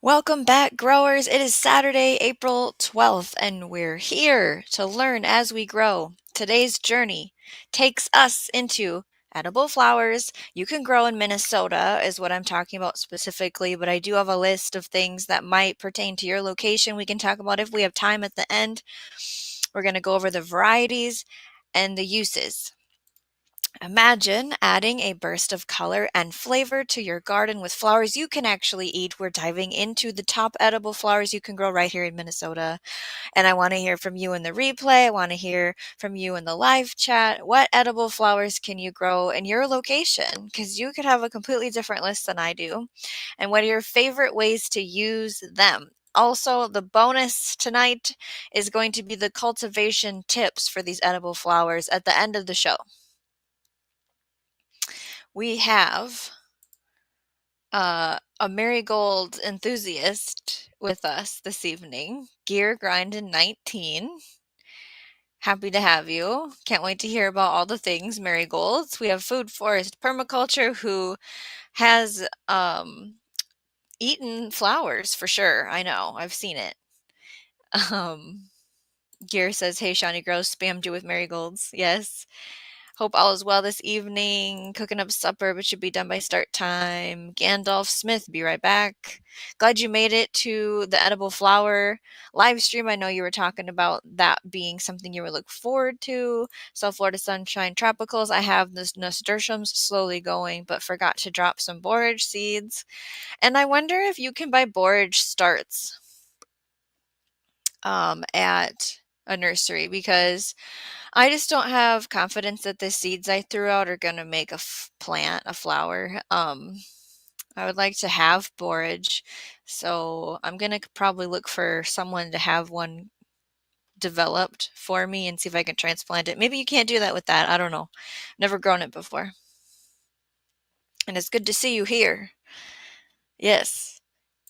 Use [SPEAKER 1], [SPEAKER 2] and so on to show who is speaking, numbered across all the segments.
[SPEAKER 1] Welcome back, growers. It is Saturday, April 12th, and we're here to learn as we grow. Today's journey takes us into edible flowers you can grow in Minnesota, is what I'm talking about specifically, but I do have a list of things that might pertain to your location we can talk about if we have time at the end. We're going to go over the varieties and the uses. Imagine adding a burst of color and flavor to your garden with flowers you can actually eat. We're diving into the top edible flowers you can grow right here in Minnesota. And I want to hear from you in the replay. I want to hear from you in the live chat. What edible flowers can you grow in your location? Because you could have a completely different list than I do. And what are your favorite ways to use them? Also, the bonus tonight is going to be the cultivation tips for these edible flowers at the end of the show. We have a marigold enthusiast with us this evening, Gear Grindin 19. Happy to have you. Can't wait to hear about all the things marigolds. We have Food Forest Permaculture, who has eaten flowers for sure. I know, I've seen it. Um, Gear says, "Hey, Shawnee Gross spammed you with marigolds." Yes. Hope all is well this evening. Cooking up supper, but should be done by start time. Gandalf Smith, be right back. Glad you made it to the edible flower live stream. I know you were talking about that being something you were looking forward to. South Florida Sunshine Tropicals. I have this Nasturtiums slowly going, but forgot to drop some borage seeds. And I wonder if you can buy borage starts at a nursery, because I just don't have confidence that the seeds I threw out are going to make a plant, a flower. I would like to have borage, so I'm going to probably look for someone to have one developed for me and see if I can transplant it. Maybe you can't do that with that. I don't know. Never grown it before. And it's good to see you here. Yes.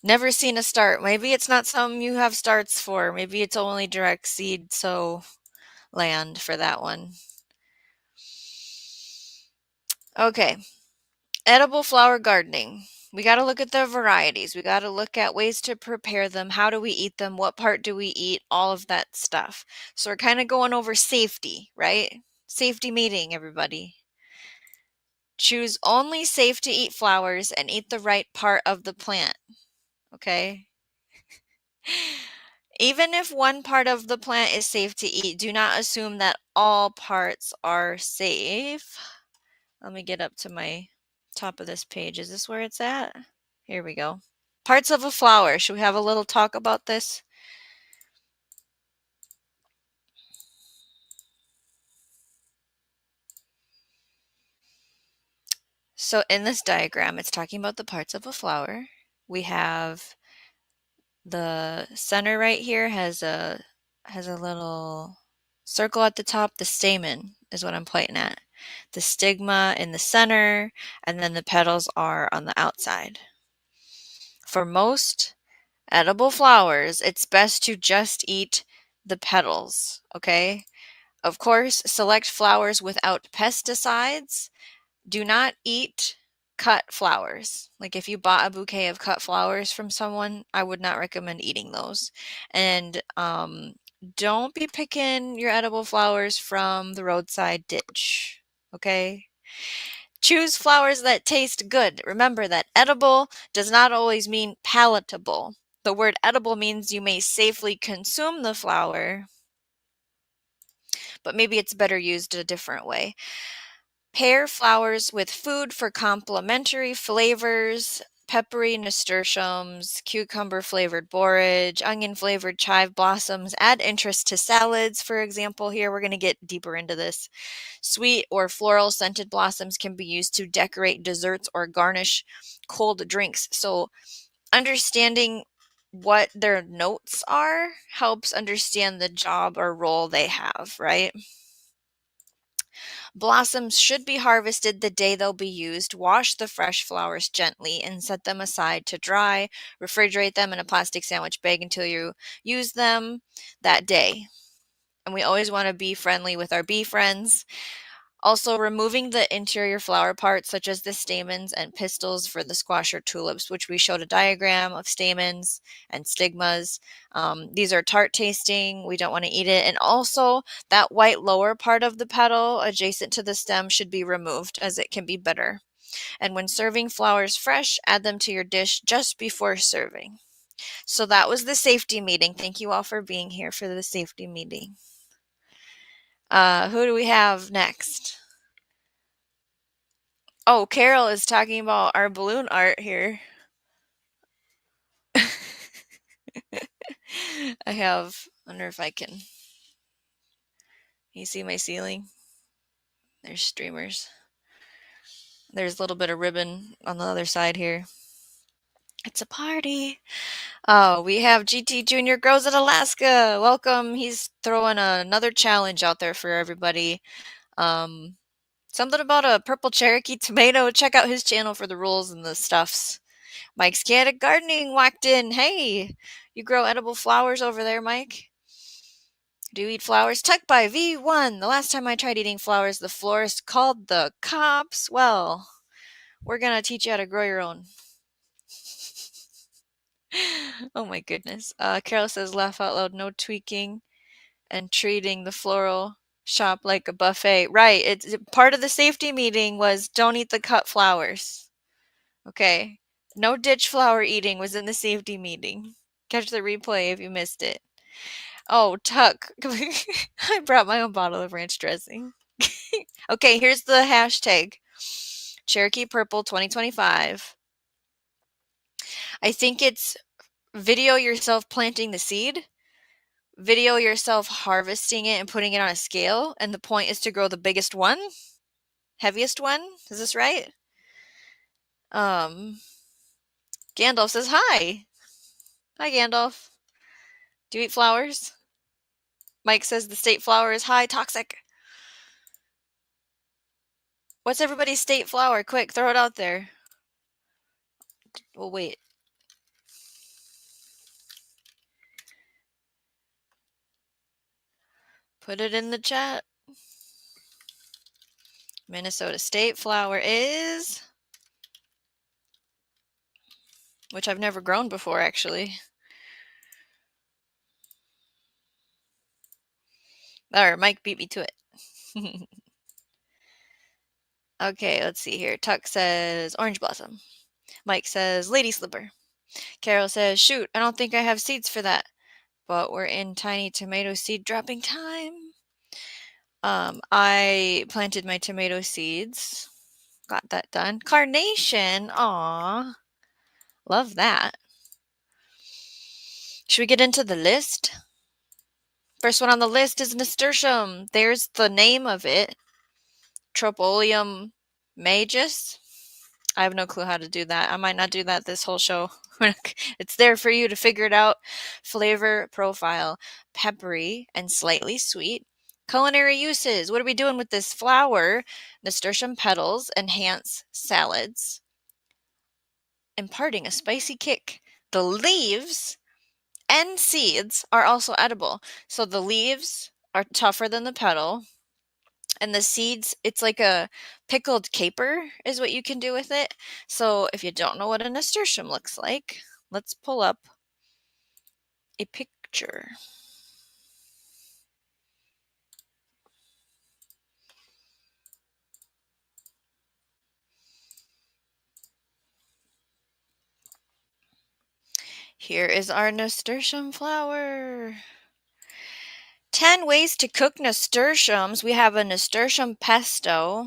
[SPEAKER 1] Never seen a start. Maybe it's not something you have starts for. Maybe it's only direct seed sow land for that one. Okay. Edible flower gardening. We got to look at the varieties. We got to look at ways to prepare them. How do we eat them? What part do we eat? All of that stuff. So we're kind of going over safety, right? Safety meeting, everybody. Choose only safe to eat flowers and eat the right part of the plant. Okay? Even if one part of the plant is safe to eat, do not assume that all parts are safe. Let me get up to my top of this page. Is this where it's at? Here we go. Parts of a flower. Should we have a little talk about this? So in this diagram, it's talking about the parts of a flower. We have the center right here has a little circle at the top. The stamen is what I'm pointing at. The stigma in the center, and then the petals are on the outside. For most edible flowers, it's best to just eat the petals, okay? Of course, select flowers without pesticides. Do not eat cut flowers. Like if you bought a bouquet of cut flowers from someone, I would not recommend eating those. And don't be picking your edible flowers from the roadside ditch, okay? Choose flowers that taste good. Remember that edible does not always mean palatable. The word edible means you may safely consume the flower, but maybe it's better used a different way. Pair flowers with food for complementary flavors. Peppery nasturtiums, cucumber flavored borage, onion flavored chive blossoms add interest to salads. For example, here we're going to get deeper into this. Sweet or floral scented blossoms can be used to decorate desserts or garnish cold drinks. So understanding what their notes are helps understand the job or role they have, right? Blossoms should be harvested the day they'll be used. Wash the fresh flowers gently and set them aside to dry. Refrigerate them in a plastic sandwich bag until you use them that day. And we always want to be friendly with our bee friends. Also, removing the interior flower parts, such as the stamens and pistils for the squash or tulips, which we showed a diagram of stamens and stigmas. These are tart tasting. We don't want to eat it. And also, that white lower part of the petal adjacent to the stem should be removed, as it can be bitter. And when serving flowers fresh, add them to your dish just before serving. So that was the safety meeting. Thank you all for being here for the safety meeting. Who do we have next? Oh, Carol is talking about our balloon art here. I wonder if I can. You see my ceiling? There's streamers. There's a little bit of ribbon on the other side here. It's a party. Oh, we have GT Junior Grows in Alaska. Welcome. He's throwing another challenge out there for everybody. Um, Something about a purple Cherokee tomato. Check out his channel for the rules and the stuffs. Mike's Chaotic Gardening walked in. Hey, you grow edible flowers over there, Mike? Do you eat flowers? Tucked by V1. The last time I tried eating flowers, the florist called the cops. Well, we're going to teach you how to grow your own. Oh my goodness. Carol says, laugh out loud, no tweaking and treating the floral shop like a buffet. Right. It's part of the safety meeting was don't eat the cut flowers. Okay. No ditch flower eating was in the safety meeting. Catch the replay if you missed it. Oh, Tuck. I brought my own bottle of ranch dressing. Okay, here's the hashtag. Cherokee Purple 2025. I think it's video yourself planting the seed, video yourself harvesting it and putting it on a scale, and the point is to grow the biggest one, heaviest one. Is this right? Gandalf says hi. Hi, Gandalf. Do you eat flowers? Mike says the state flower is high toxic. What's everybody's state flower? Quick, throw it out there. We'll wait. Put it in the chat. Minnesota state flower is, which I've never grown before actually. Or Mike beat me to it. Okay, let's see here. Tuck says orange blossom. Mike says lady slipper. Carol says, shoot, I don't think I have seeds for that. But we're in tiny tomato seed dropping time. I planted my tomato seeds. Got that done. Carnation. Aw. Love that. Should we get into the list? First one on the list is Nasturtium. There's the name of it. Tropolium majus. I have no clue how to do that. I might not do that this whole show. It's there for you to figure it out. Flavor profile, peppery and slightly sweet. Culinary uses. What are we doing with this flower? Nasturtium petals enhance salads, imparting a spicy kick. The leaves and seeds are also edible. So the leaves are tougher than the petal. And the seeds, it's like a pickled caper is what you can do with it. So if you don't know what a nasturtium looks like, let's pull up a picture. Here is our nasturtium flower. 10 ways to cook nasturtiums. We have a nasturtium pesto.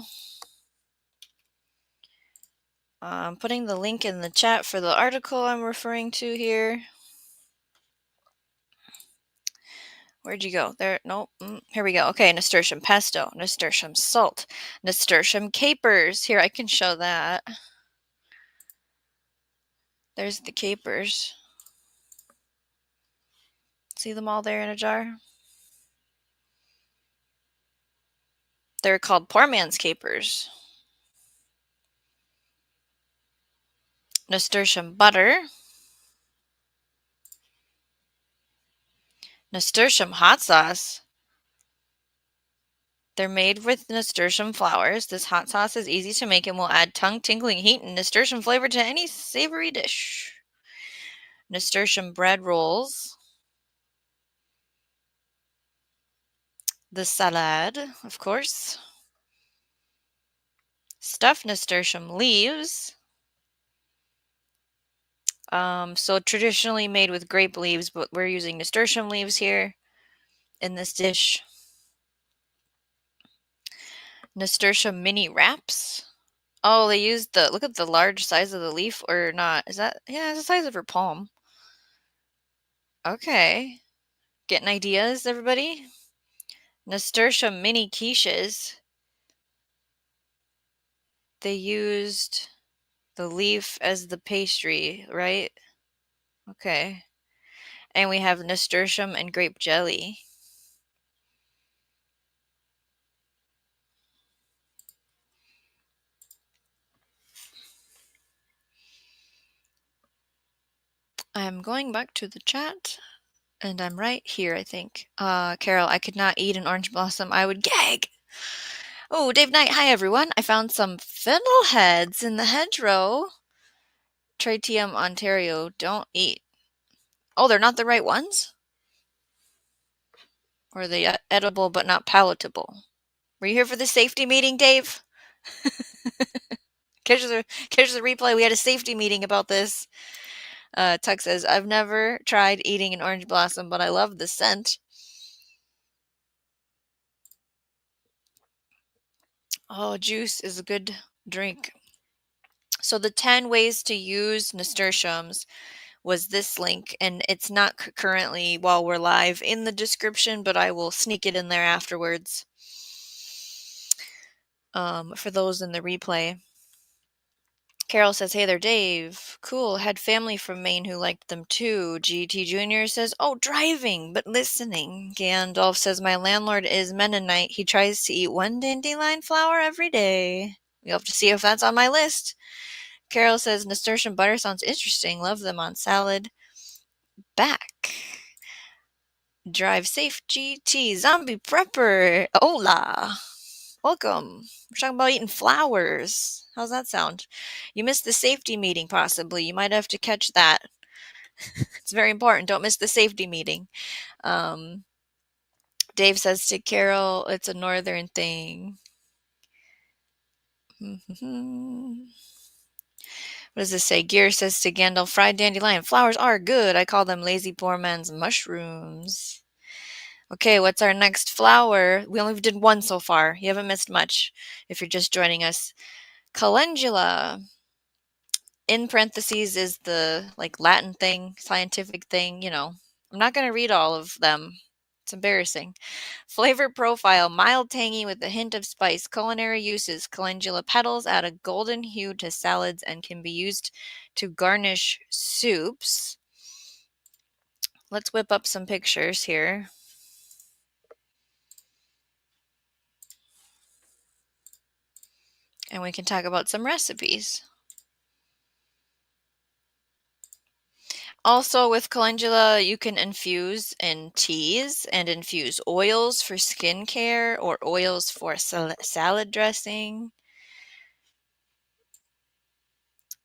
[SPEAKER 1] I'm putting the link in the chat for the article I'm referring to here. Where'd you go? There, nope. Here we go. Okay, nasturtium pesto, nasturtium salt, nasturtium capers. Here, I can show that. There's the capers. See them all there in a jar? They're called poor man's capers. Nasturtium butter. Nasturtium hot sauce. They're made with nasturtium flowers. This hot sauce is easy to make and will add tongue-tingling heat and nasturtium flavor to any savory dish. Nasturtium bread rolls. The salad, of course. Stuffed nasturtium leaves. So traditionally made with grape leaves, but we're using nasturtium leaves here in this dish. Nasturtium mini wraps. Oh, they used look at the large size of the leaf or not. Is that, yeah, it's the size of her palm. Okay. Getting ideas, everybody? Nasturtium mini quiches. They used the leaf as the pastry, right? Okay. And we have nasturtium and grape jelly. I'm going back to the chat, and I'm right here, I think. Carol, I could not eat an orange blossom. I would gag. Oh, Dave Knight, hi everyone. I found some fiddleheads in the hedgerow. Tritium, Ontario, don't eat. Oh, they're not the right ones? Or are they edible but not palatable? Were you here for the safety meeting, Dave? Catch the replay. We had a safety meeting about this. Tuck says, I've never tried eating an orange blossom, but I love the scent. Oh, juice is a good drink. So the 10 ways to use nasturtiums was this link, and it's not currently while we're live in the description, but I will sneak it in there afterwards for those in the replay. Carol says, hey there, Dave. Cool. Had family from Maine who liked them too. GT Jr. says, oh, driving, but listening. Gandalf says, my landlord is Mennonite. He tries to eat one dandelion flower every day. You'll have to see if that's on my list. Carol says, nasturtium butter sounds interesting. Love them on salad. Back. Drive safe, GT. Zombie prepper. Hola. Welcome. We're talking about eating flowers. How's that sound? You missed the safety meeting, possibly. You might have to catch that. It's very important. Don't miss the safety meeting. Dave says to Carol, it's a northern thing. What does this say? Gear says to Gandalf, fried dandelion. Flowers are good. I call them lazy poor man's mushrooms. Okay, what's our next flower? We only did one so far. You haven't missed much if you're just joining us. Calendula. In parentheses is the Latin thing, scientific thing, I'm not going to read all of them. It's embarrassing. Flavor profile, mild tangy with a hint of spice. Culinary uses, calendula petals add a golden hue to salads and can be used to garnish soups. Let's whip up some pictures here. And we can talk about some recipes. Also, with calendula, you can infuse in teas and infuse oils for skincare or oils for salad dressing.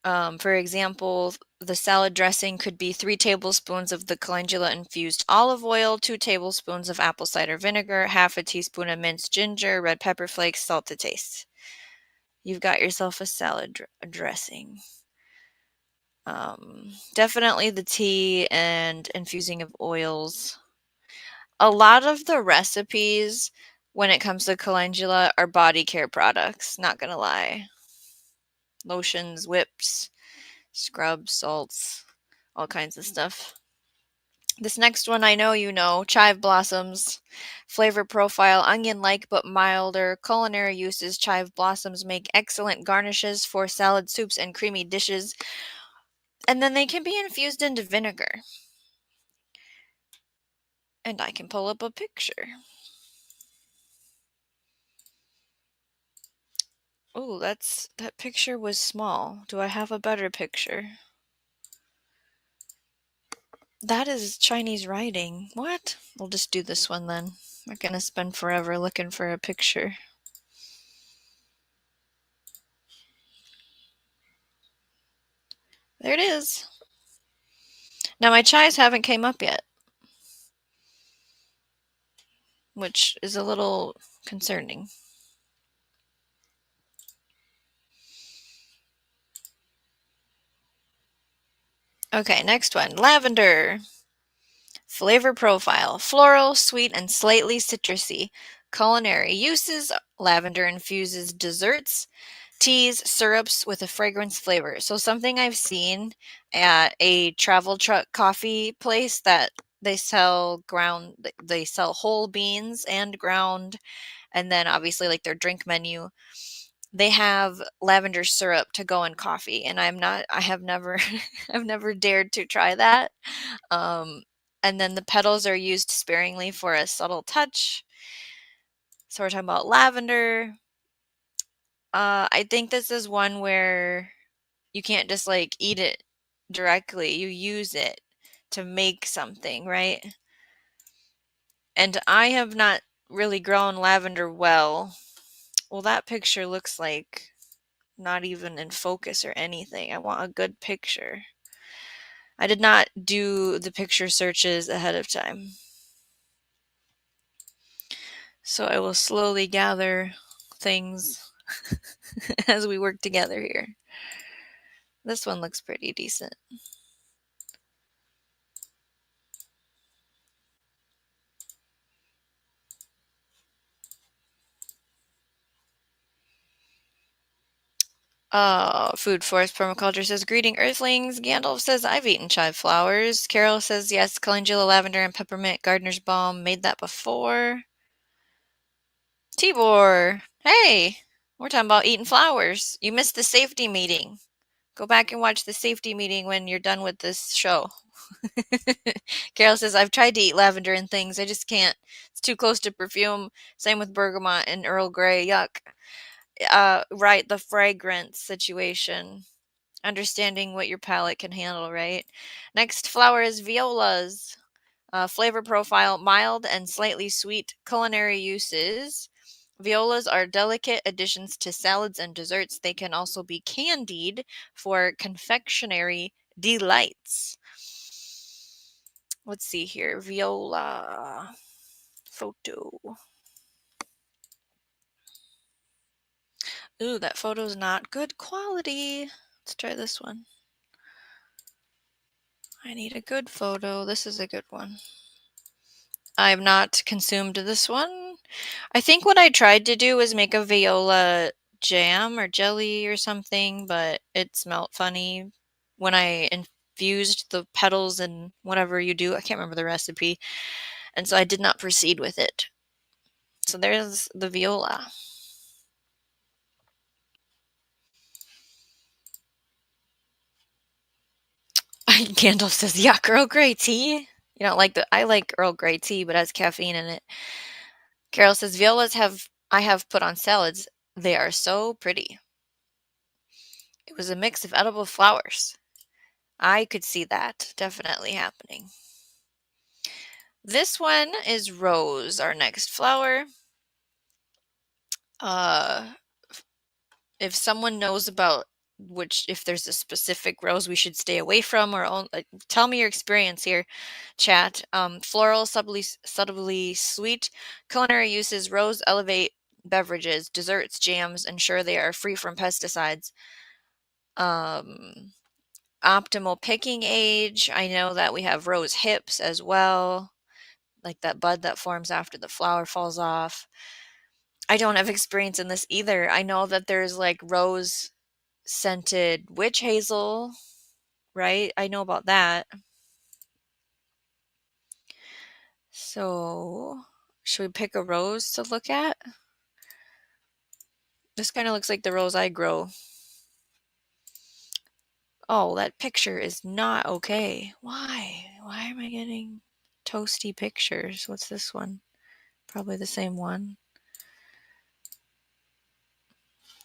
[SPEAKER 1] For example, the salad dressing could be 3 tablespoons of the calendula infused olive oil, 2 tablespoons of apple cider vinegar, half a teaspoon of minced ginger, red pepper flakes, salt to taste. You've got yourself a salad dressing. Definitely the tea and infusing of oils. A lot of the recipes when it comes to calendula are body care products, not gonna lie. Lotions, whips, scrubs, salts, all kinds of stuff. This next one I know you know, chive blossoms. Flavor profile, onion-like but milder. Culinary uses, chive blossoms make excellent garnishes for salad, soups, and creamy dishes. And then they can be infused into vinegar. And I can pull up a picture. Oh, that picture was small. Do I have a better picture? That is Chinese writing. What? We'll just do this one then. We're gonna spend forever looking for a picture. There it is. Now my chais haven't came up yet, which is a little concerning. Okay, next one. Lavender. Flavor profile. Floral, sweet, and slightly citrusy. Culinary uses. Lavender infuses desserts, teas, syrups with a fragrance flavor. So something I've seen at a travel truck coffee place that they sell whole beans and ground, and then obviously like their drink menu, they have lavender syrup to go in coffee, and I have never I've never dared to try that. Um and then the petals are used sparingly for a subtle touch. So we're talking about lavender. I think this is one where you can't just like eat it directly. You use it to make something, right? And I have not really grown lavender well. Well, that picture looks like not even in focus or anything. I want a good picture. I did not do the picture searches ahead of time. So I will slowly gather things as we work together here. This one looks pretty decent. Food Forest Permaculture says, greeting Earthlings. Gandalf says, I've eaten chive flowers. Carol says, yes, calendula, lavender, and peppermint. Gardener's balm. Made that before. Tibor, hey, we're talking about eating flowers. You missed the safety meeting. Go back and watch the safety meeting when you're done with this show. Carol says, I've tried to eat lavender and things. I just can't. It's too close to perfume. Same with bergamot and Earl Grey. Yuck. Right, the fragrance situation. Understanding what your palate can handle, right? Next flower is violas. Flavor profile, mild and slightly sweet. Culinary uses. Violas are delicate additions to salads and desserts. They can also be candied for confectionery delights. Let's see here. Viola photo. Ooh, that photo's not good quality. Let's try this one. I need a good photo. This is a good one. I have not consumed this one. I think what I tried to do was make a viola jam or jelly or something, but it smelled funny when I infused the petals and whatever you do. I can't remember the recipe. And so I did not proceed with it. So there's the viola. Gandalf says, yuck, Earl Grey tea. You don't like I like Earl Grey tea, but it has caffeine in it. Carol says, violas I have put on salads. They are so pretty. It was a mix of edible flowers. I could see that definitely happening. This one is rose, our next flower. If someone knows about if there's a specific rose we should stay away from, or tell me your experience here, chat. Floral, subtly sweet. Culinary uses: rose elevate beverages, desserts, jams, ensure they are free from pesticides. Optimal picking age. I know that we have rose hips as well, like that bud that forms after the flower falls off. I don't have experience in this either. I know that there's like rose scented witch hazel, right? I know about that. So, should we pick a rose to look at? This kind of looks like the rose I grow. Oh, that picture is not okay. Why? Why am I getting toasty pictures? What's this one? Probably the same one.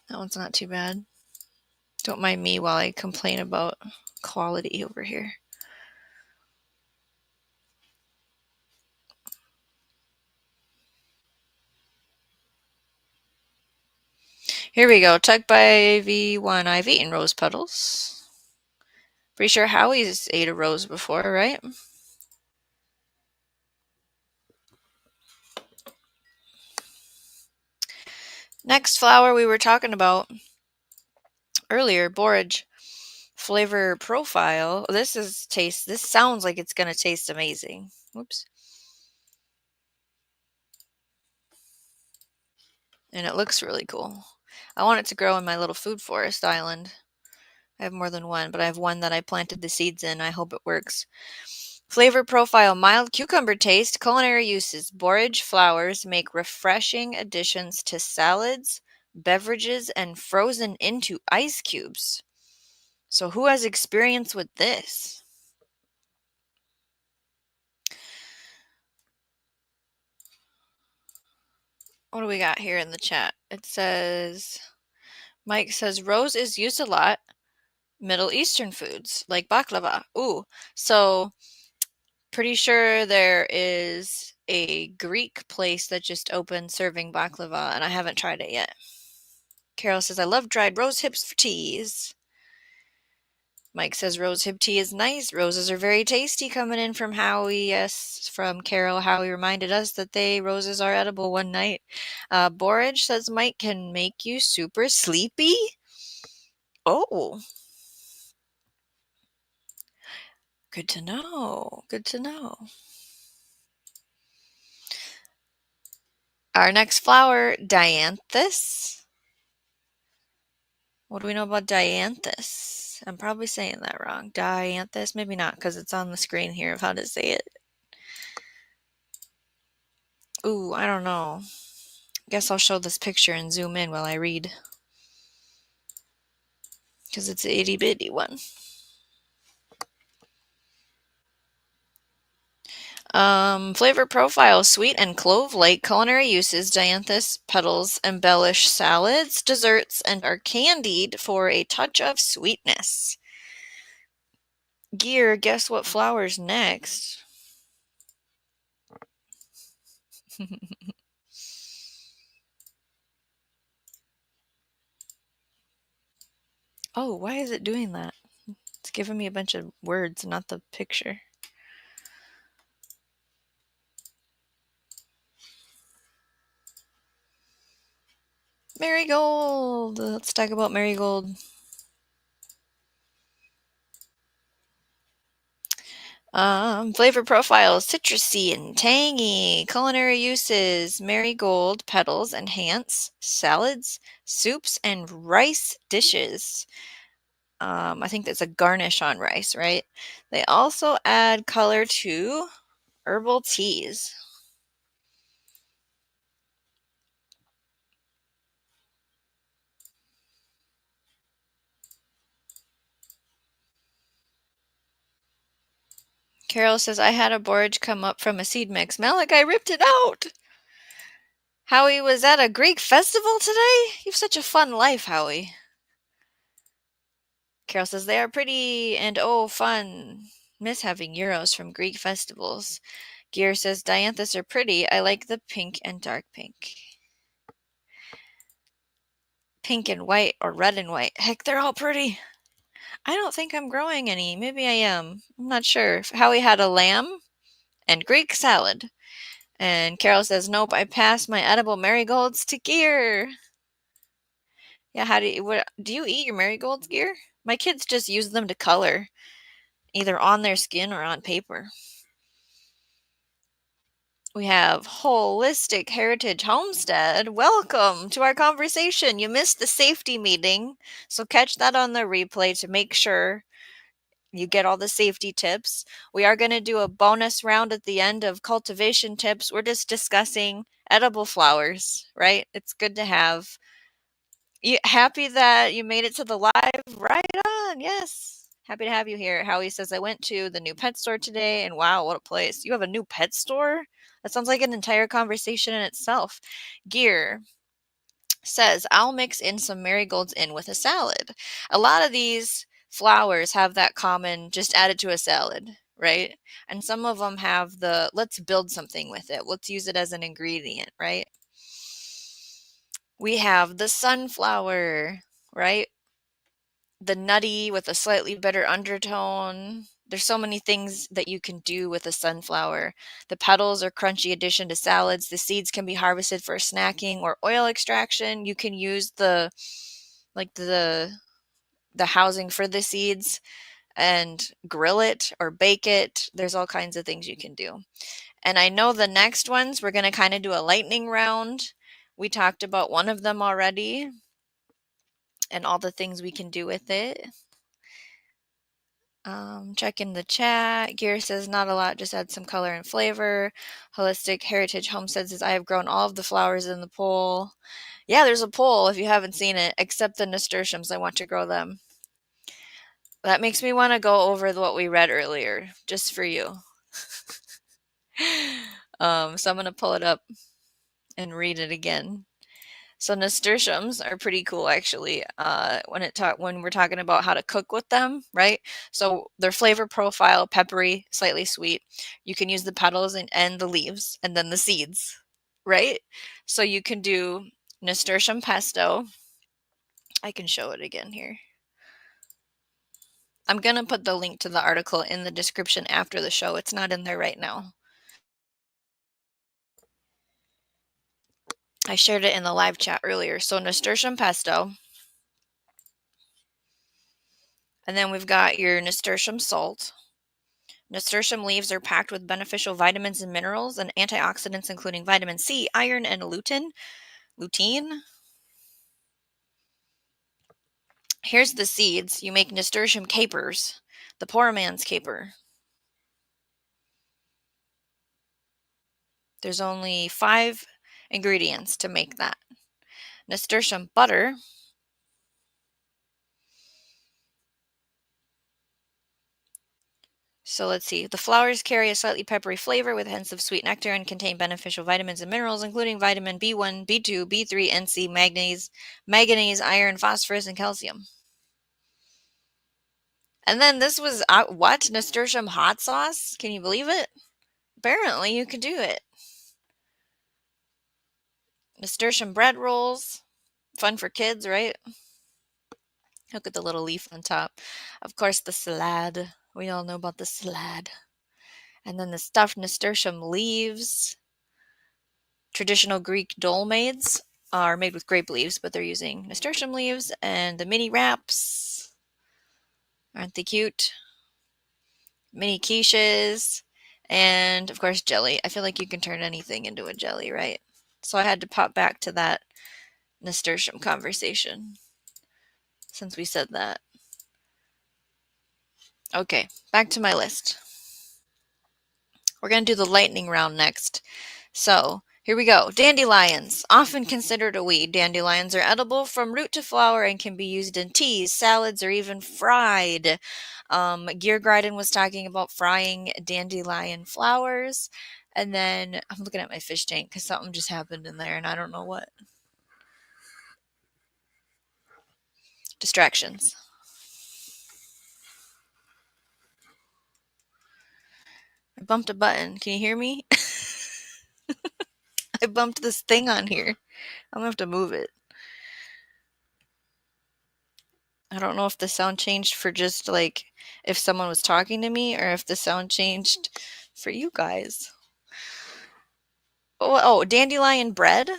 [SPEAKER 1] That one's not too bad. Don't mind me while I complain about quality over here. Here we go. Tucked by V1. I've eaten rose petals. Pretty sure Howie's ate a rose before, right? Next flower we were talking about earlier, borage. Flavor profile. This sounds like it's gonna taste amazing. Whoops. And it looks really cool. I want it to grow in my little food forest island. I have more than one, but I have one that I planted the seeds in. I hope it works. Flavor profile, mild cucumber taste, culinary uses. Borage flowers make refreshing additions to salads, beverages, and frozen into ice cubes. So who has experience with this? What do we got here in the chat? It says, Mike says, rose is used a lot. Middle Eastern foods like baklava. Ooh, so pretty sure there is a Greek place that just opened serving baklava, and I haven't tried it yet. Carol says, I love dried rose hips for teas. Mike says, rose hip tea is nice. Roses are very tasty, coming in from Howie. Yes, from Carol. Howie reminded us that roses are edible one night. Borage says, Mike can make you super sleepy. Oh, good to know. Good to know. Our next flower, dianthus. What do we know about dianthus? I'm probably saying that wrong. Dianthus? Maybe not, because it's on the screen here of how to say it. Ooh, I don't know. Guess I'll show this picture and zoom in while I read. Because it's an itty bitty one. Flavor profile, sweet and clove-like. Culinary uses, dianthus petals embellish salads, desserts, and are candied for a touch of sweetness. Gear, guess what flower's next? Oh, why is it doing that? It's giving me a bunch of words, not the picture. Marigold! Let's talk about marigold. Flavor profile, citrusy and tangy. Culinary uses, marigold petals enhance salads, soups, and rice dishes. I think that's a garnish on rice, right? They also add color to herbal teas. Carol says, I had a borage come up from a seed mix. Malachi ripped it out. Howie was at a Greek festival today? You have such a fun life, Howie. Carol says, they are pretty and oh, fun. Miss having euros from Greek festivals. Gear says, dianthus are pretty. I like the pink and dark pink. Pink and white or red and white. Heck, they're all pretty. I don't think I'm growing any. Maybe I am. I'm not sure. Howie had a lamb and Greek salad. And Carol says, nope, I passed my edible marigolds to Gear. Yeah, do you eat your marigolds, Gear? My kids just use them to color, either on their skin or on paper. We have Holistic Heritage Homestead. Welcome to our conversation. You missed the safety meeting, so catch that on the replay to make sure you get all the safety tips. We are going to do a bonus round at the end of cultivation tips. We're just discussing edible flowers, right? It's good to have. Happy that you made it to the live? Right on. Yes. Happy to have you here. Howie says, I went to the new pet store today, and wow, what a place. You have a new pet store? That sounds like an entire conversation in itself. Gear says, I'll mix in some marigolds in with a salad. A lot of these flowers have that common, just add it to a salad, right? And some of them have let's build something with it. Let's use it as an ingredient, right? We have the sunflower, right? The nutty with a slightly bitter undertone. There's so many things that you can do with a sunflower. The petals are crunchy addition to salads. The seeds can be harvested for snacking or oil extraction. You can use like the housing for the seeds and grill it or bake it. There's all kinds of things you can do. And I know the next ones we're going to kind of do a lightning round. We talked about one of them already and all the things we can do with it. Checking the chat. Gear says not a lot, just add some color and flavor. Holistic Heritage Homestead says I have grown all of the flowers in the poll. Yeah, there's a poll if you haven't seen it, except the nasturtiums. I want to grow them. That makes me want to go over what we read earlier, just for you. So I'm going to pull it up and read it again. So nasturtiums are pretty cool actually. When we're talking about how to cook with them, right? So their flavor profile, peppery, slightly sweet. You can use the petals and the leaves and then the seeds, right? So you can do nasturtium pesto. I can show it again here. I'm going to put the link to the article in the description after the show. It's not in there right now. I shared it in the live chat earlier. So nasturtium pesto. And then we've got your nasturtium salt. Nasturtium leaves are packed with beneficial vitamins and minerals and antioxidants, including vitamin C, iron, and lutein. Lutein. Here's the seeds. You make nasturtium capers, the poor man's caper. There's only 5 ingredients to make that. Nasturtium butter. So let's see. The flowers carry a slightly peppery flavor with hints of sweet nectar and contain beneficial vitamins and minerals, including vitamin B1, B2, B3, and C, manganese, iron, phosphorus, and calcium. And then this was what? Nasturtium hot sauce? Can you believe it? Apparently, you can do it. Nasturtium bread rolls. Fun for kids, right? Look at the little leaf on top. Of course, the salad. We all know about the salad. And then the stuffed nasturtium leaves. Traditional Greek dolmades are made with grape leaves, but they're using nasturtium leaves. And the mini wraps. Aren't they cute? Mini quiches. And of course, jelly. I feel like you can turn anything into a jelly, right? So I had to pop back to that nasturtium conversation since we said that. Okay, back to my list. We're going to do the lightning round next. So here we go. Dandelions, often considered a weed. Dandelions are edible from root to flower and can be used in teas, salads, or even fried. Gear Garden was talking about frying dandelion flowers. And then I'm looking at my fish tank because something just happened in there and I don't know what. Distractions. I bumped a button. Can you hear me? I bumped this thing on here. I'm gonna have to move it. I don't know if the sound changed for just like if someone was talking to me or if the sound changed for you guys. Oh, dandelion bread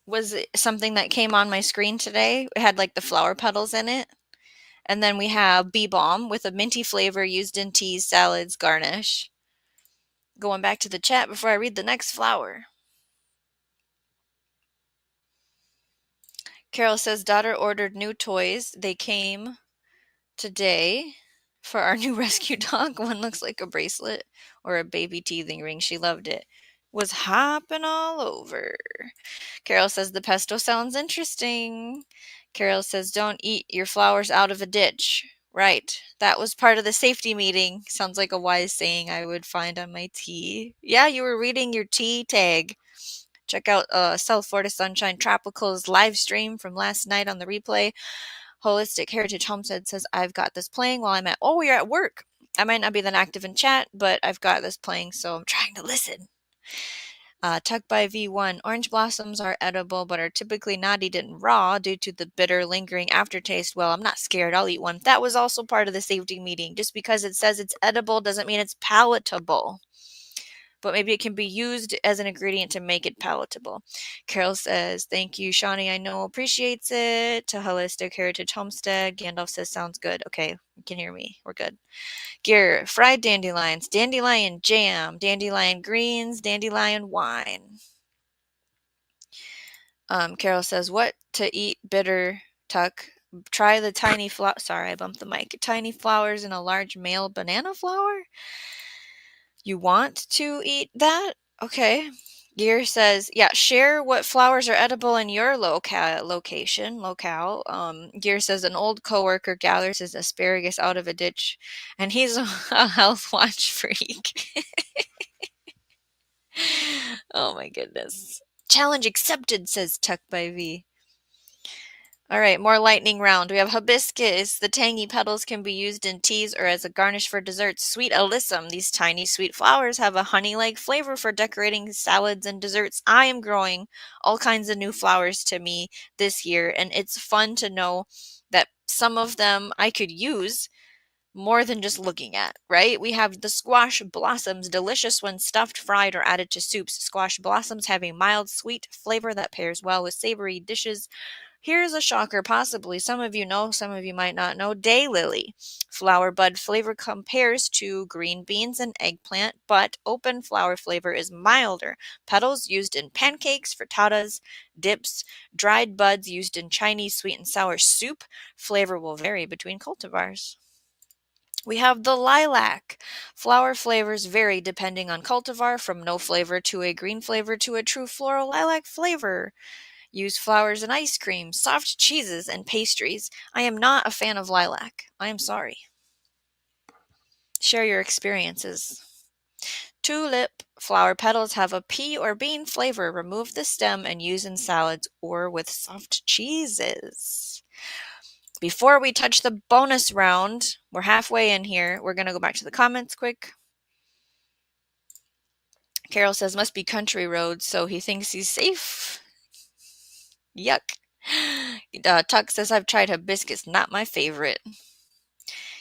[SPEAKER 1] was something that came on my screen today. It had like the flower petals in it. And then we have bee balm with a minty flavor used in teas, salads, garnish. Going back to the chat before I read the next flower. Carol says, daughter ordered new toys. They came today for our new rescue dog. One looks like a bracelet or a baby teething ring. She loved it. Was hopping all over. Carol says, the pesto sounds interesting. Carol says, don't eat your flowers out of a ditch. Right. That was part of the safety meeting. Sounds like a wise saying I would find on my tea. Yeah, you were reading your tea tag. Check out South Florida Sunshine Tropical's live stream from last night on the replay. Holistic Heritage Homestead says, I've got this playing while I'm you're at work. I might not be that active in chat, but I've got this playing, so I'm trying to listen. Tuck by V1. Orange blossoms are edible but are typically not eaten raw due to the bitter, lingering aftertaste. Well, I'm not scared. I'll eat one. That was also part of the safety meeting. Just because it says it's edible doesn't mean it's palatable. But maybe it can be used as an ingredient to make it palatable. Carol says, thank you, Shawnee. I know appreciates it. To Holistic Heritage Homestead. Gandalf says, sounds good. Okay, you can hear me. We're good. Gear, fried dandelions, dandelion jam, dandelion greens, dandelion wine. Carol says, what to eat bitter, Tuck? Try the tiny sorry, I bumped the mic. Tiny flowers in a large male banana flower? You want to eat that? Okay. Gear says, yeah, share what flowers are edible in your locale. Gear says an old coworker gathers his asparagus out of a ditch, and he's a health watch freak. Oh my goodness. Challenge accepted, says Tuck by V. All right, more lightning round. We have hibiscus. The tangy petals can be used in teas or as a garnish for desserts. Sweet alyssum. These tiny sweet flowers have a honey-like flavor for decorating salads and desserts. I am growing all kinds of new flowers to me this year, and it's fun to know that some of them I could use more than just looking at, right? We have the squash blossoms, delicious when stuffed, fried, or added to soups. Squash blossoms have a mild, sweet flavor that pairs well with savory dishes. Here's a shocker, possibly. Some of you know, some of you might not know. Daylily. Flower bud flavor compares to green beans and eggplant, but open flower flavor is milder. Petals used in pancakes, frittatas, dips. Dried buds used in Chinese sweet and sour soup. Flavor will vary between cultivars. We have the lilac. Flower flavors vary depending on cultivar, from no flavor to a green flavor to a true floral lilac flavor. Use flowers in ice cream, soft cheeses, and pastries. I am not a fan of lilac. I am sorry. Share your experiences. Tulip. Flower petals have a pea or bean flavor. Remove the stem and use in salads or with soft cheeses. Before we touch the bonus round, we're halfway in here. We're going to go back to the comments quick. Carol says, must be country roads, so he thinks he's safe. Yuck. Tuck says, I've tried hibiscus, not my favorite.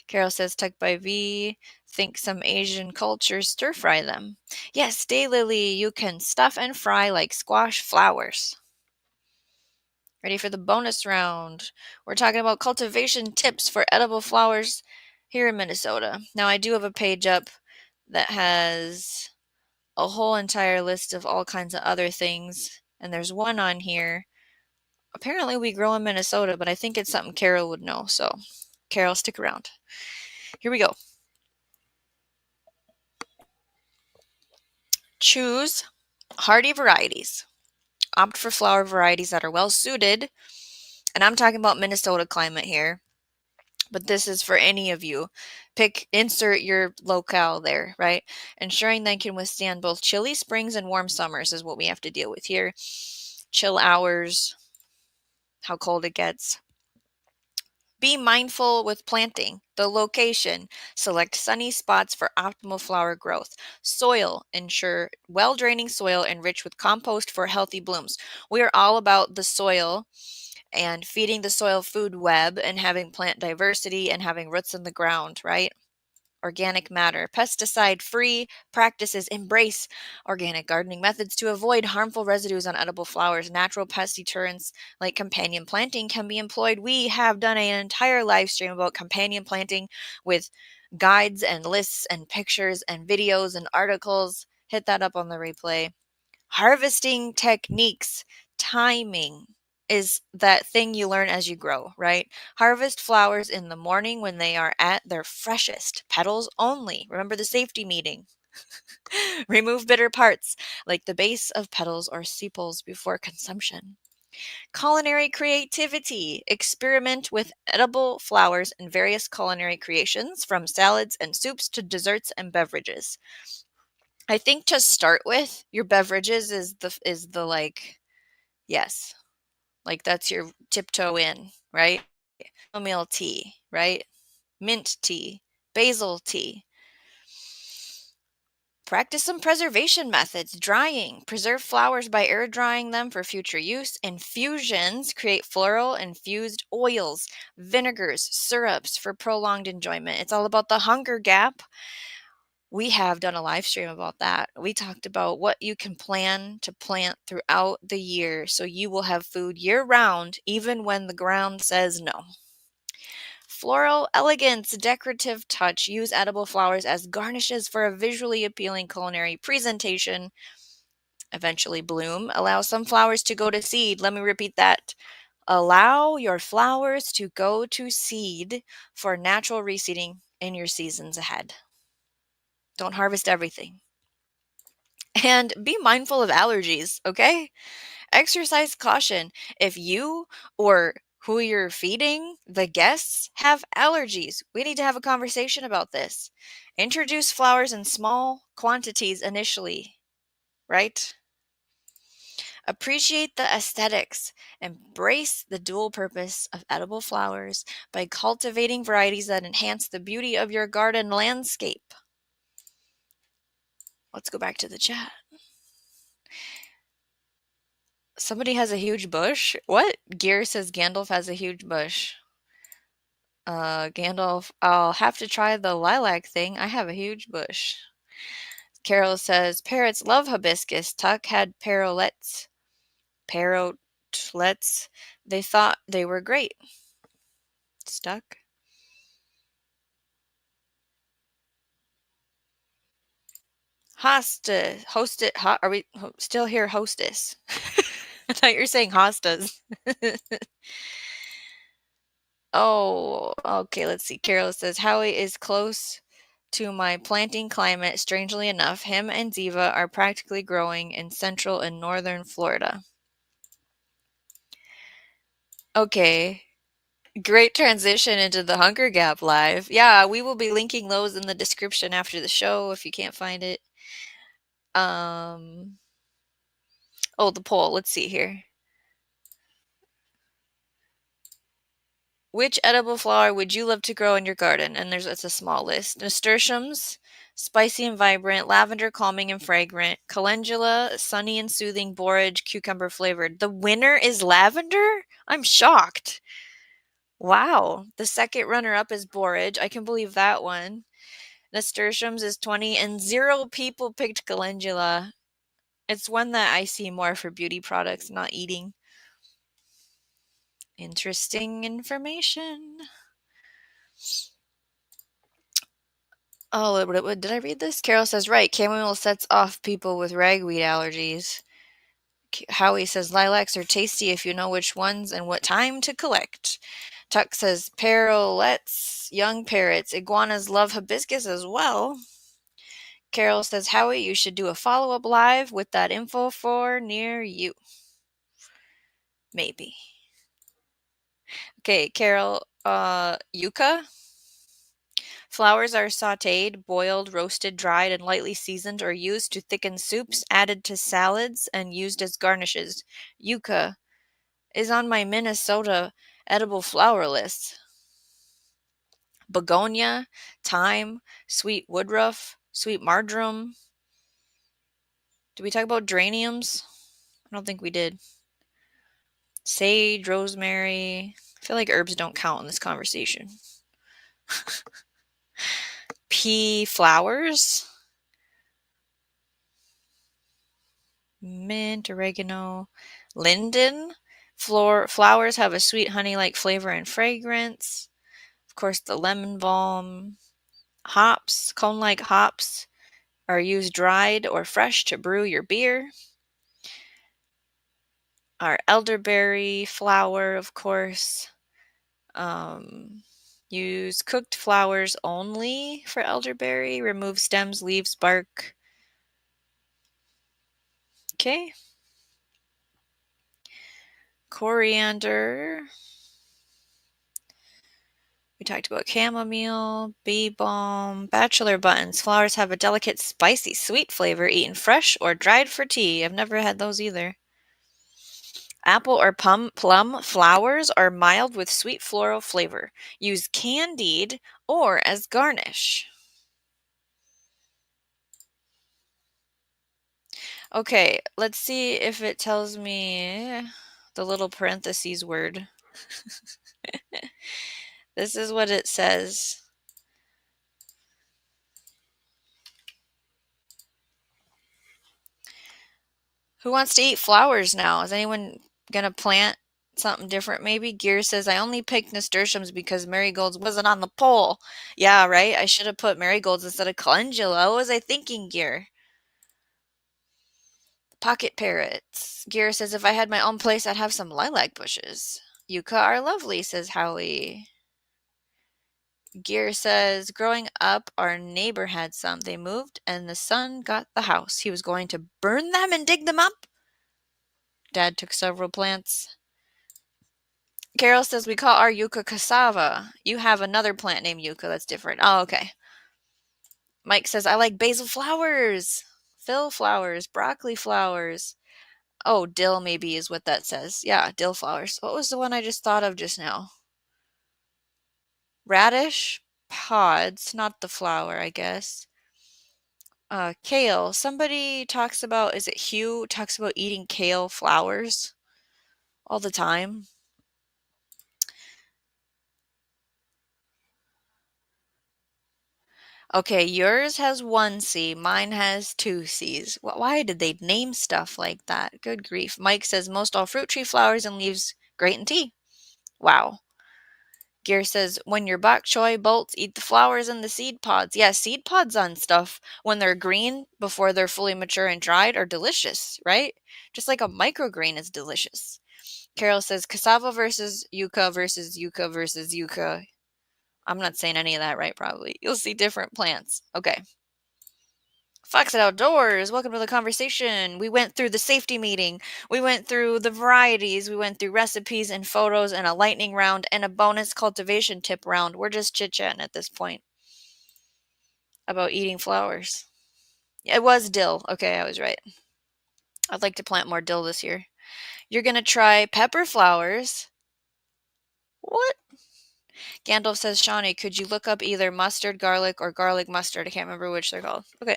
[SPEAKER 1] Carol says, Tuck by V, think some Asian cultures stir fry them. Yes, daylily, you can stuff and fry like squash flowers. Ready for the bonus round. We're talking about cultivation tips for edible flowers here in Minnesota. Now, I do have a page up that has a whole entire list of all kinds of other things, and there's one on here. Apparently, we grow in Minnesota, but I think it's something Carol would know. So, Carol, stick around. Here we go. Choose hardy varieties. Opt for flower varieties that are well suited. And I'm talking about Minnesota climate here, but this is for any of you. Insert your locale there, right? Ensuring they can withstand both chilly springs and warm summers is what we have to deal with here. Chill hours, how cold it gets. Be mindful with planting. The location. Select sunny spots for optimal flower growth. Soil. Ensure well-draining soil enriched with compost for healthy blooms. We are all about the soil and feeding the soil food web and having plant diversity and having roots in the ground, right? Organic matter. Pesticide-free practices. Embrace organic gardening methods to avoid harmful residues on edible flowers. Natural pest deterrents like companion planting can be employed. We have done an entire live stream about companion planting with guides and lists and pictures and videos and articles. Hit that up on the replay. Harvesting techniques. Timing is that thing you learn as you grow, right? Harvest flowers in the morning when they are at their freshest. Petals only. Remember the safety meeting. Remove bitter parts like the base of petals or sepals before consumption. Culinary creativity. Experiment with edible flowers in various culinary creations, from salads and soups to desserts and beverages. I think to start with, your beverages is the like, yes, like that's your tiptoe in, right? Chamomile tea, right? Mint tea, basil tea. Practice some preservation methods. Drying. Preserve flowers by air drying them for future use. Infusions. Create floral infused oils, vinegars, syrups for prolonged enjoyment. It's all about the hunger gap. We have done a live stream about that. We talked about what you can plan to plant throughout the year so you will have food year round, even when the ground says no. Floral elegance, decorative touch. Use edible flowers as garnishes for a visually appealing culinary presentation. Eventually bloom. Allow some flowers to go to seed. Let me repeat that. Allow your flowers to go to seed for natural reseeding in your seasons ahead. Don't harvest everything. And be mindful of allergies, okay? Exercise caution. If you or who you're feeding, the guests, have allergies, we need to have a conversation about this. Introduce flowers in small quantities initially, right? Appreciate the aesthetics. Embrace the dual purpose of edible flowers by cultivating varieties that enhance the beauty of your garden landscape. Let's go back to the chat. Somebody has a huge bush? What? Gear says Gandalf has a huge bush. Gandalf, I'll have to try the lilac thing. I have a huge bush. Carol says, parrots love hibiscus. Tuck had parrotlets. Parrotlets. They thought they were great. Stuck. Are we still here? Hostess. I thought you were saying hostas. Oh, okay, let's see. Carol says, Howie is close to my planting climate. Strangely enough, him and Ziva are practically growing in central and northern Florida. Okay, great transition into the Hunger Gap Live. Yeah, we will be linking those in the description after the show if you can't find it. Oh, the poll. Let's see here. Which edible flower would you love to grow in your garden? And it's a small list. Nasturtiums, spicy and vibrant. Lavender, calming and fragrant. Calendula, sunny and soothing. Borage, cucumber flavored. The winner is lavender? I'm shocked. Wow. The second runner-up is borage. I can believe that one. Nasturtiums is 20, and 0 people picked calendula. It's one that I see more for beauty products, not eating. Interesting information. Oh, did I read this? Carol says, right, chamomile sets off people with ragweed allergies. Howie says, lilacs are tasty if you know which ones and what time to collect. Tuck says, parrotlets, young parrots. Iguanas love hibiscus as well. Carol says, Howie, you should do a follow-up live with that info for near you. Maybe. Okay, Carol, yucca. Flowers are sautéed, boiled, roasted, dried, and lightly seasoned or used to thicken soups, added to salads, and used as garnishes. Yucca is on my Minnesota edible flower list. Begonia, thyme, sweet woodruff, sweet marjoram. Did we talk about geraniums? I don't think we did. Sage, rosemary. I feel like herbs don't count in this conversation. Pea flowers. Mint, oregano, linden. Flowers have a sweet honey-like flavor and fragrance. Of course, the lemon balm. Hops, cone-like hops, are used dried or fresh to brew your beer. Our elderberry flower, of course. Use cooked flowers only for elderberry. Remove stems, leaves, bark. Okay. Coriander. We talked about chamomile, bee balm, bachelor buttons. Flowers have a delicate, spicy, sweet flavor, eaten fresh or dried for tea. I've never had those either. Apple or plum flowers are mild with sweet floral flavor. Use candied or as garnish. Okay, let's see if it tells me the little parentheses word. This is what it says. Who wants to eat flowers now? Is anyone gonna plant something different maybe? Gear says, I only picked nasturtiums because marigolds wasn't on the poll. Yeah, right? I should have put marigolds instead of calendula. What was I thinking, Gear? Pocket parrots. Gear says, if I had my own place, I'd have some lilac bushes. Yucca are lovely, says Howie. Gear says, growing up, our neighbor had some. They moved, and the son got the house. He was going to burn them and dig them up. Dad took several plants. Carol says, we call our yucca cassava. You have another plant named yucca that's different. Oh, okay. Mike says, I like basil flowers, Phil flowers, broccoli flowers. Oh, dill maybe is what that says. Yeah, dill flowers. What was the one I just thought of just now? Radish pods, not the flower, I guess. Kale. Somebody talks about, is it Hugh talks about eating kale flowers all the time? Okay, yours has one C, mine has two C's. Why did they name stuff like that? Good grief. Mike says most all fruit tree flowers and leaves great in tea. Wow. Gear says when your bok choy bolts eat the flowers and the seed pods. Yeah, seed pods on stuff when they're green before they're fully mature and dried are delicious, right? Just like a microgreen is delicious. Carol says cassava versus yucca versus yucca versus yucca. I'm not saying any of that right, probably. You'll see different plants. Okay. Fox Outdoors, welcome to the conversation. We went through the safety meeting. We went through the varieties. We went through recipes and photos and a lightning round and a bonus cultivation tip round. We're just chit-chatting at this point about eating flowers. It was dill. Okay, I was right. I'd like to plant more dill this year. You're going to try pepper flowers. What? Gandalf says, Shawnee, could you look up either mustard garlic or garlic mustard? I can't remember which they're called. Okay.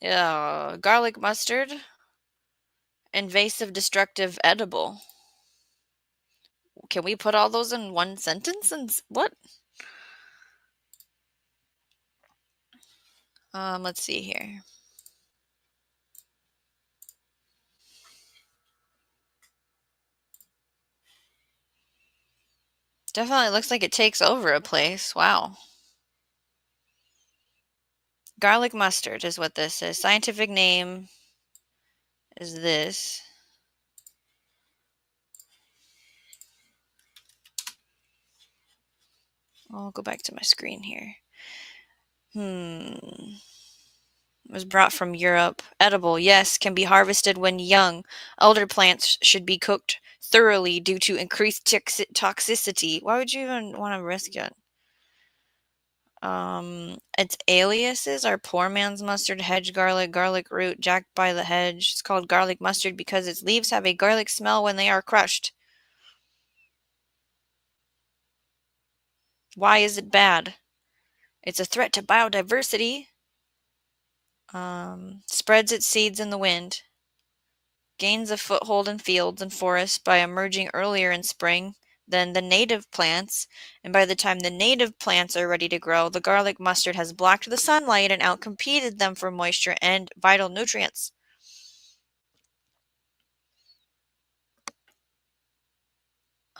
[SPEAKER 1] Yeah, garlic mustard. Invasive, destructive, edible. Can we put all those in one sentence? And what? Let's see here. Definitely looks like it takes over a place. Wow. Garlic mustard is what this is. Scientific name is this. I'll go back to my screen here. It was brought from Europe. Edible, yes, can be harvested when young. Older plants should be cooked thoroughly due to increased toxicity. Why would you even want to risk it? Its aliases are poor man's mustard, hedge garlic, garlic root, jack by the hedge. It's called garlic mustard because its leaves have a garlic smell when they are crushed. Why is it bad? It's a threat to biodiversity. Spreads its seeds in the wind. Gains a foothold in fields and forests by emerging earlier in spring than the native plants, and by the time the native plants are ready to grow, the garlic mustard has blocked the sunlight and outcompeted them for moisture and vital nutrients.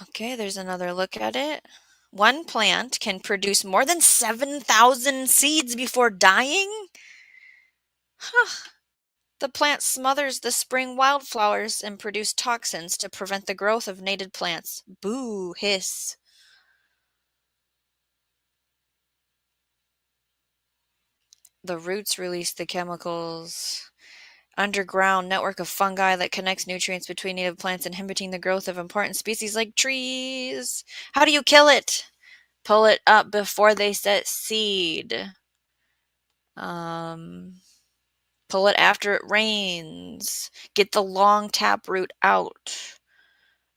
[SPEAKER 1] Okay, there's another look at it. One plant can produce more than 7,000 seeds before dying? Huh. The plant smothers the spring wildflowers and produces toxins to prevent the growth of native plants. Boo, hiss. The roots release the chemicals. Underground network of fungi that connects nutrients between native plants, inhibiting the growth of important species like trees. How do you kill it? Pull it up before they set seed. Pull it after it rains. Get the long tap root out.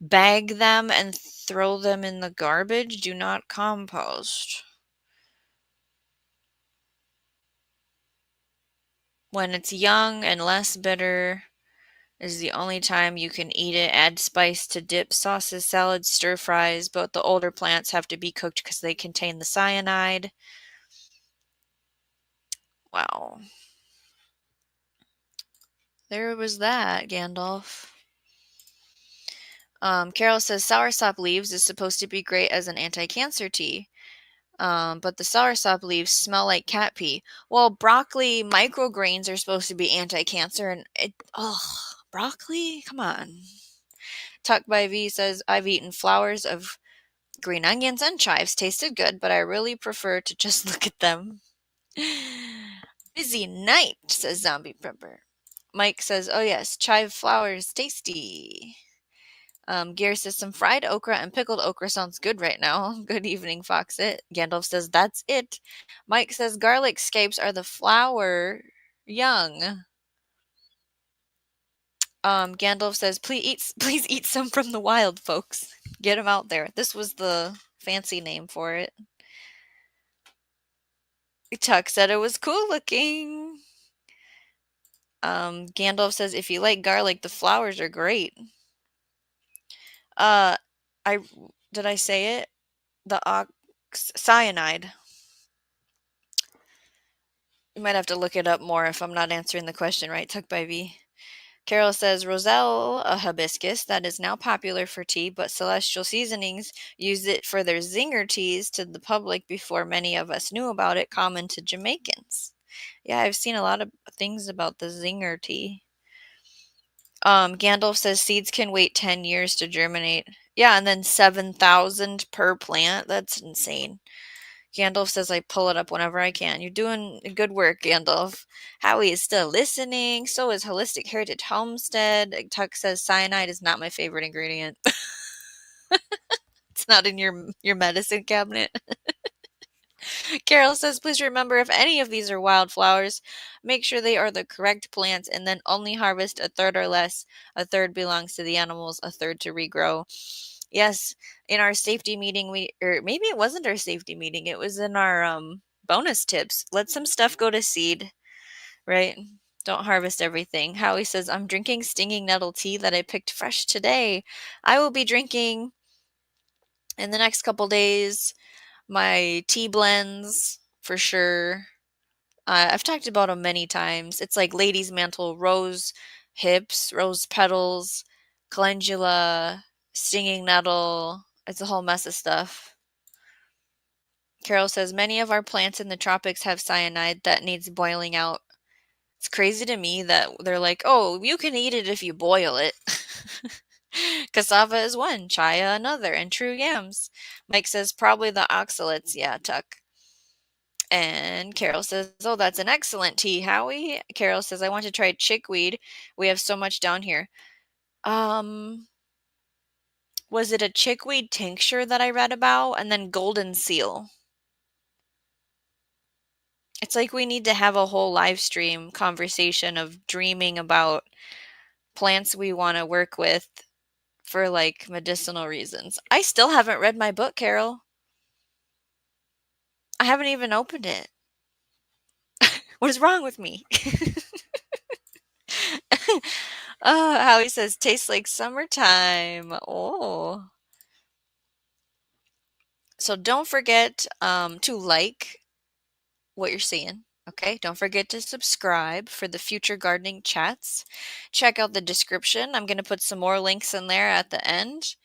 [SPEAKER 1] Bag them and throw them in the garbage. Do not compost. When it's young and less bitter is the only time you can eat it. Add spice to dip, sauces, salads, stir fries. But the older plants have to be cooked because they contain the cyanide. Wow. There was that, Gandalf. Carol says soursop leaves is supposed to be great as an anti-cancer tea. But the soursop leaves smell like cat pee. Well, broccoli microgreens are supposed to be anti-cancer, and broccoli? Come on. Tuck by V says, I've eaten flowers of green onions and chives. Tasted good, but I really prefer to just look at them. Busy night, says Zombie Prepper. Mike says, oh yes, chive flowers, tasty. Gear says some fried okra and pickled okra sounds good right now. Good evening, Foxit. Gandalf says that's it. Mike says garlic scapes are the flower young. Gandalf says please eat some from the wild, folks. Get them out there. This was the fancy name for it. Tuck said it was cool looking. Gandalf says if you like garlic, the flowers are great. I did I say it? The cyanide. You might have to look it up more if I'm not answering the question right, Tuck by V. Carol says Roselle, a hibiscus that is now popular for tea, but Celestial Seasonings used it for their zinger teas to the public before many of us knew about it, common to Jamaicans. Yeah, I've seen a lot of things about the zinger tea. Gandalf says seeds can wait 10 years to germinate. Yeah, and then 7,000 per plant. That's insane. Gandalf says I pull it up whenever I can. You're doing good work, Gandalf. Howie is still listening. So is Holistic Heritage Homestead. Tuck says cyanide is not my favorite ingredient. It's not in your medicine cabinet. Carol says, please remember if any of these are wildflowers, make sure they are the correct plants and then only harvest a third or less. A third belongs to the animals, a third to regrow. Yes, in our safety meeting, or maybe it wasn't our safety meeting, it was in our bonus tips. Let some stuff go to seed, right? Don't harvest everything. Howie says, I'm drinking stinging nettle tea that I picked fresh today. I will be drinking in the next couple days my tea blends for sure. I've talked about them many times. It's like Lady's Mantle, Rose Hips, Rose Petals, Calendula, Stinging Nettle. It's a whole mess of stuff. Carol says many of our plants in the tropics have cyanide that needs boiling out. It's crazy to me that they're like, oh, you can eat it if you boil it. Cassava is one, chaya another, and true yams. Mike says probably the oxalates. Yeah, Tuck. And Carol says, oh, that's an excellent tea, Howie. Carol says, I want to try chickweed. We have so much down here. Was it a chickweed tincture that I read about? And then golden seal. It's like we need to have a whole live stream conversation of dreaming about plants we want to work with for like medicinal reasons. I still haven't read my book, Carol. I haven't even opened it. What is wrong with me? Howie says, tastes like summertime. Oh. So don't forget to like what you're seeing. Okay, don't forget to subscribe for the future gardening chats. Check out the description. I'm going to put some more links in there at the end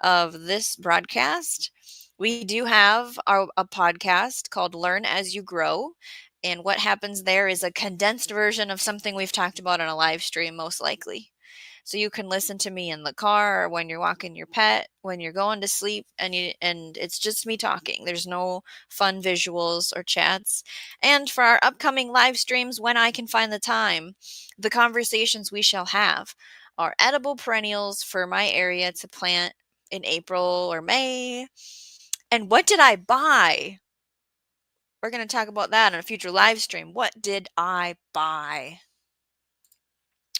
[SPEAKER 1] of this broadcast. We do have a podcast called Learn as You Grow. And what happens there is a condensed version of something we've talked about on a live stream, most likely. So you can listen to me in the car or when you're walking your pet, when you're going to sleep, and it's just me talking. There's no fun visuals or chats. And for our upcoming live streams, when I can find the time, the conversations we shall have are edible perennials for my area to plant in April or May. And what did I buy? We're going to talk about that in a future live stream. What did I buy?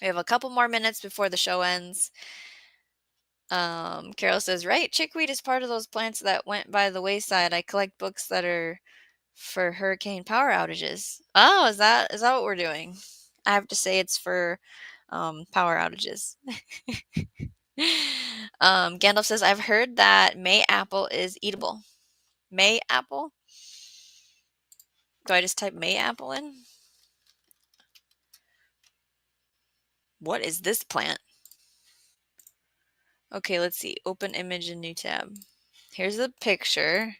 [SPEAKER 1] We have a couple more minutes before the show ends. Carol says, right, chickweed is part of those plants that went by the wayside. I collect books that are for hurricane power outages. Oh, is that what we're doing? I have to say it's for power outages. Gandalf says, I've heard that May apple is eatable. May apple? Do I just type May apple in? What is this plant? Okay, let's see. Open image in new tab. Here's a picture.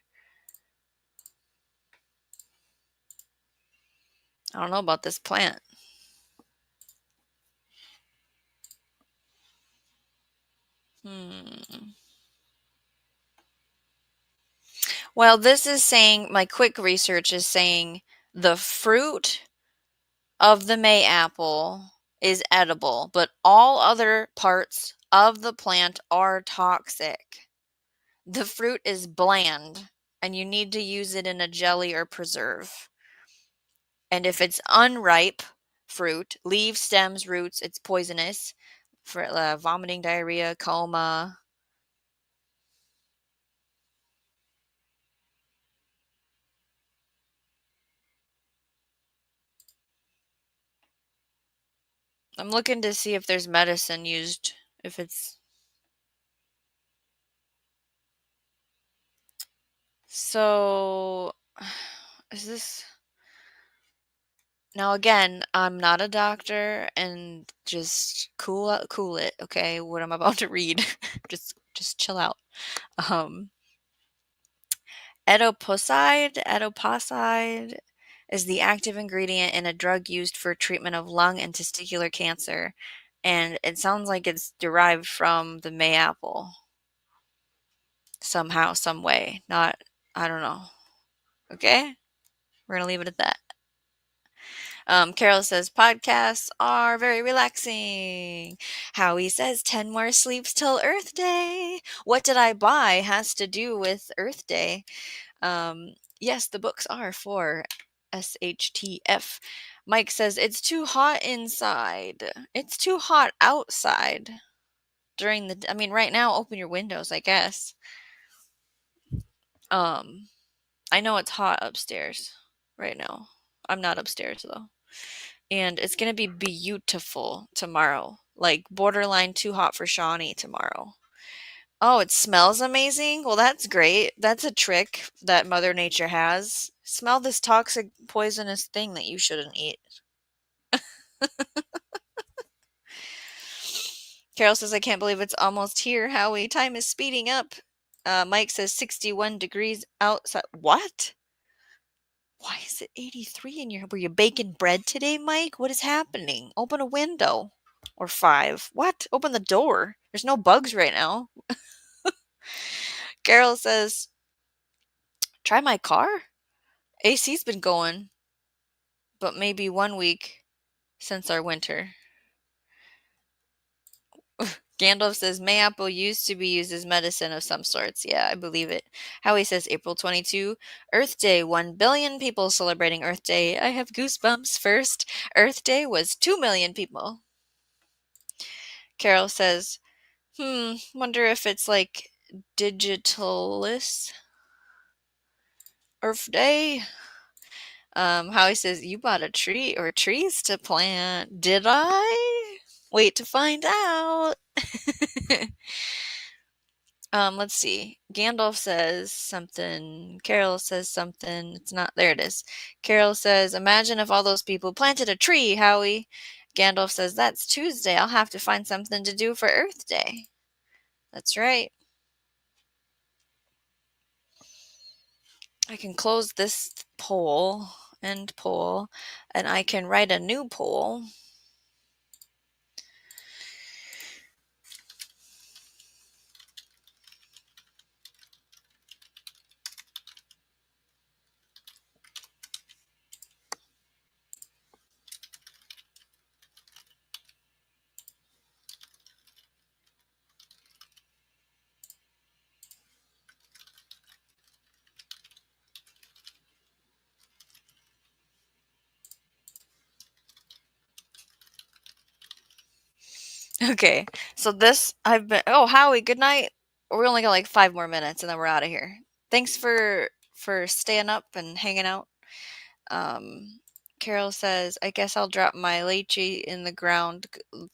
[SPEAKER 1] I don't know about this plant. Well, this is saying, my quick research is saying the fruit of the May apple is edible, but all other parts of the plant are toxic. The fruit is bland, and you need to use it in a jelly or preserve. And if it's unripe fruit, leaves, stems, roots, it's poisonous for vomiting, diarrhea, coma. I'm looking to see if there's medicine used, if it's... So, is this... Now again, I'm not a doctor, and just cool it, okay? What I'm about to read, just chill out. Um, Adiposide is the active ingredient in a drug used for treatment of lung and testicular cancer, and it sounds like it's derived from the May apple somehow, some way. Not, I don't know. Okay, we're gonna leave it at that. Carol says podcasts are very relaxing. Howie says 10 more sleeps till Earth Day. What did I buy has to do with Earth Day. Yes, the books are for SHTF. Mike says it's too hot inside. It's too hot outside during the... I mean, right now, open your windows, I guess. I know it's hot upstairs right now. I'm not upstairs though. And it's going to be beautiful tomorrow. Like borderline too hot for Shawnee tomorrow. Oh, it smells amazing? Well, that's great. That's a trick that Mother Nature has. Smell this toxic, poisonous thing that you shouldn't eat. Carol says, I can't believe it's almost here, Howie. Time is speeding up. Mike says 61 degrees outside. What? Why is it 83 in your... Were you baking bread today, Mike? What is happening? Open a window. Or 5. What? Open the door. There's no bugs right now. Carol says, try my car? AC's been going, but maybe 1 week since our winter. Gandalf says, Mayapple used to be used as medicine of some sorts. Yeah, I believe it. Howie says, April 22, Earth Day, 1 billion people celebrating Earth Day. I have goosebumps. First, Earth Day was 2 million people. Carol says, wonder if it's like Digitalis Earth Day. Howie says, you bought a tree or trees to plant. Did I? Wait to find out. Let's see. Gandalf says something. Carol says something. It's not... There it is. Carol says, imagine if all those people planted a tree, Howie. Gandalf says, that's Tuesday. I'll have to find something to do for Earth Day. That's right. I can close this poll, end poll, and I can write a new poll. Okay, so this I've been. Oh, Howie, good night. We only got like 5 more minutes, and then we're out of here. Thanks for staying up and hanging out. Um, Carol says, "I guess I'll drop my lychee in the ground.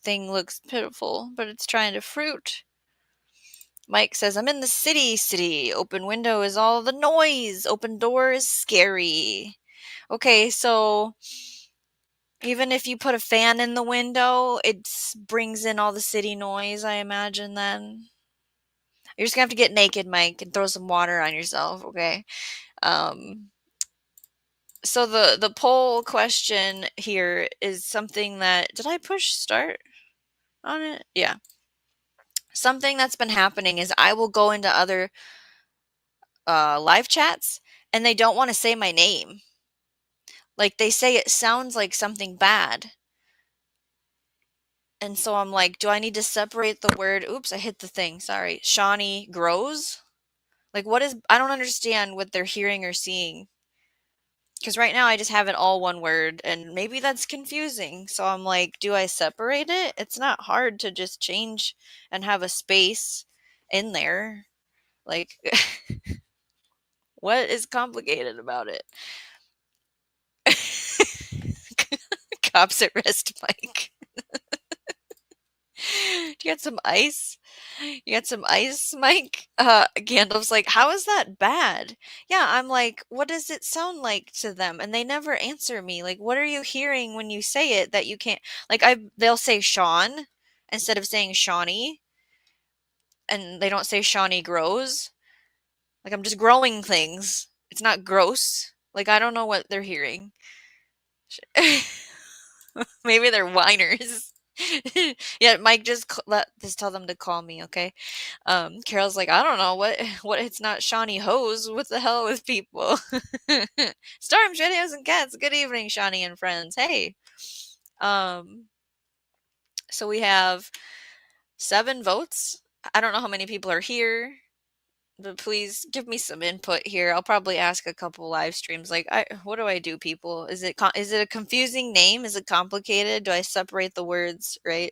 [SPEAKER 1] Thing looks pitiful, but it's trying to fruit." Mike says, "I'm in the city. City. Open window is all the noise. Open door is scary." Okay, so even if you put a fan in the window, it brings in all the city noise, I imagine then. You're just gonna have to get naked, Mike, and throw some water on yourself, okay? Um, so the poll question here is something that did I push start on it? Yeah. Something that's been happening is I will go into other live chats and they don't want to say my name. Like they say it sounds like something bad. And so I'm like, do I need to separate the word? Oops, I hit the thing. Sorry. Shawnee grows? Like what is I don't understand what they're hearing or seeing. Because right now I just have it all one word and maybe that's confusing. So I'm like, do I separate it? It's not hard to just change and have a space in there. Like what is complicated about it? Cops at rest, Mike. Do you got some ice? You got some ice, Mike? Gandalf's like, how is that bad? Yeah, I'm like, what does it sound like to them? And they never answer me. Like, what are you hearing when you say it that you can't? Like, they'll say Sean instead of saying Shawnee, and they don't say Shawnee grows. Like, I'm just growing things. It's not gross. Like, I don't know what they're hearing. Maybe they're whiners. Yeah, Mike, just tell them to call me, okay? Carol's like, I don't know what it's not Shawnee Hose. What the hell with people? Storm Shadows and Cats. Good evening, Shawnee and friends. Hey. Um, so we have 7 votes. I don't know how many people are here, but please give me some input here. I'll probably ask a couple live streams. Like, what do I do, people? Is it a confusing name? Is it complicated? Do I separate the words right?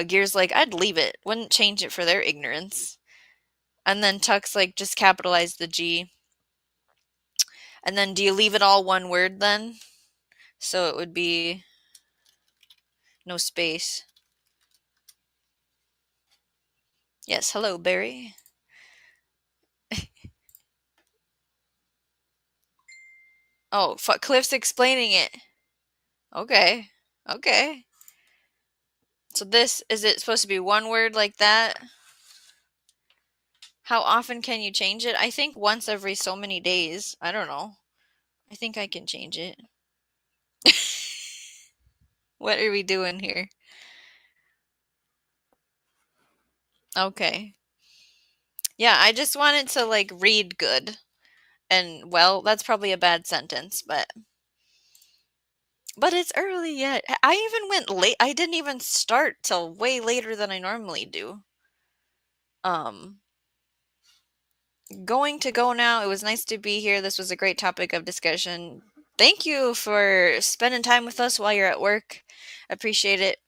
[SPEAKER 1] Gear's like, I'd leave it. Wouldn't change it for their ignorance. And then Tuck's like, just capitalize the G. And then do you leave it all one word then? So it would be no space. Yes, hello, Barry. Oh, Cliff's explaining it. Okay. Okay. So is it supposed to be one word like that? How often can you change it? I think once every so many days. I don't know. I think I can change it. What are we doing here? Okay. Yeah, I just wanted to like read good. And well, that's probably a bad sentence, but it's early yet. I even went late. I didn't even start till way later than I normally do. Um Going to go now. It was nice to be here. This was a great topic of discussion. Thank you for spending time with us while you're at work. Appreciate it.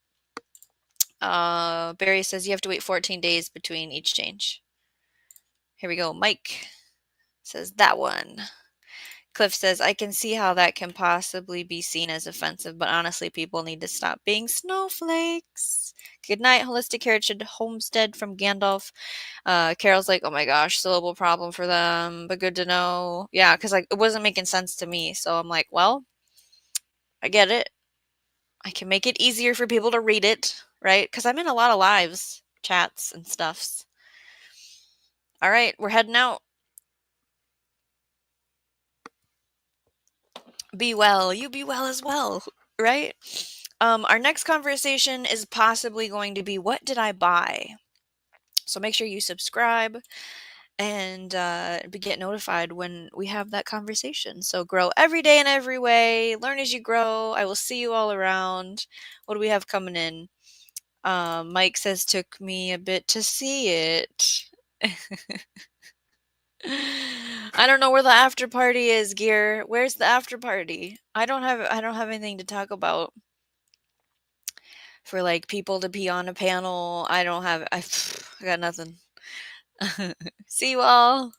[SPEAKER 1] Barry says you have to wait 14 days between each change. Here we go. Mike says that one. Cliff says, I can see how that can possibly be seen as offensive, but honestly, people need to stop being snowflakes. Good night, Holistic Heritage Homestead from Gandalf. Carol's like, oh my gosh, syllable problem for them, but good to know. Yeah, because like it wasn't making sense to me. So I'm like, well, I get it. I can make it easier for people to read it, right? Because I'm in a lot of lives, chats, and stuffs. All right, we're heading out. Be well. You be well as well, right? Our next conversation is possibly going to be what did I buy? So make sure you subscribe and get notified when we have that conversation. So grow every day in every way. Learn as you grow. I will see you all around. What do we have coming in? Mike says took me a bit to see it. I don't know where the after party is, Gear. Where's the after party? I don't have anything to talk about for like people to be on a panel. I don't have I got nothing. See you all.